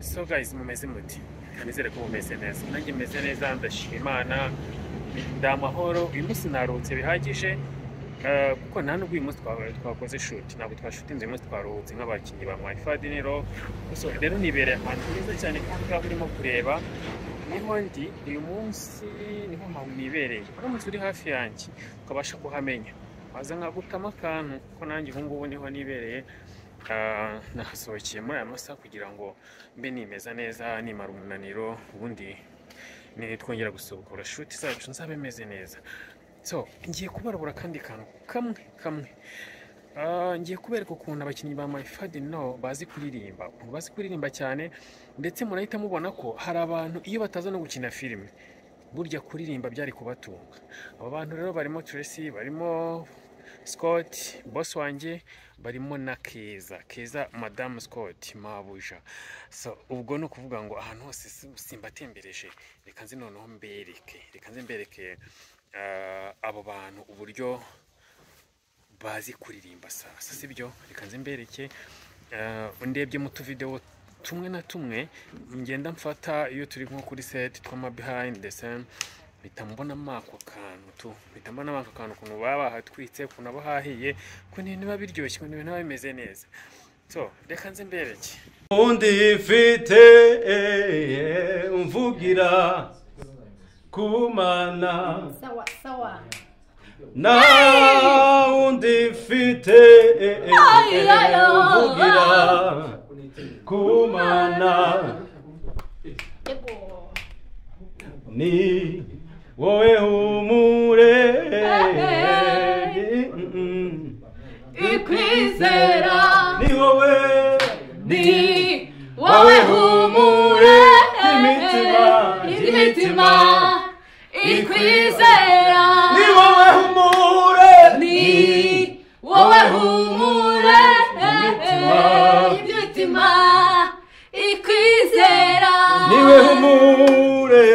So guys, mumeze muti? Kanizere ko mumeze neza. Nanjye meze neza, ndashima Imana. Ndamahoro, uyu munsi narutse bihagije. Kuko nta nubwo uyu munsi twakoze shoot, ntabwo twashutinze uyu munsi twaruhutse nk'abakinnyi ba My Fadinero. So rero nibereye ahantu heza cyane kandi urimo kureba. Niho ndi uyu munsi, niho mpamvu nibereye. Uramutse uri hafi yanjye ukabasha kuhamenya, waza nkagutama akantu ko nanjye ubu ngubu niho nibereye. Nahasohokeye muri aya masaha kugira ngo mbe nimeza neza, nimara umunaniro, ubundi twongera gusubukura shoot zacu nzabe meze neza. So ngiye kubarabura kandi kantu kamwe. Ngiye kubereka ukuntu abakinnyi ba My Fadinero bazi kuririmba cyane, ndetse murahita mubona ko hari abantu iyo bataza no gukina filime burya kuririmba byari kubatunga. Abo bantu rero barimo Tracy, barimo Scott boss wanjye, barimo na Keza Madame Scott mabuja. So ubwo no kuvuga ngo ahantu hose simbatembereje, reka nzi noneho mbereke abo bantu uburyo bazi kuririmba sasa, sibyo? Reka nzi mbereke. Ndebye mu tuvideo tumwe na tumwe ngenda mfata iyo turi nko kuri set twama behind the scene, bitambona mako kantu ukuntu baba hatwitse, ukuntu aba hahiye, ko n'ibintu biba biryoshye, ukuntu ibintu biba bimeze neza. So reka nzi mbereke. Undi mfite umvugira kumana sawa na undi mfite umvugira kumana ni wowe humure ikwizera, ni wowe humure imitima ikwizera, ni wowe humure imitima ikwizera, ni wowe humure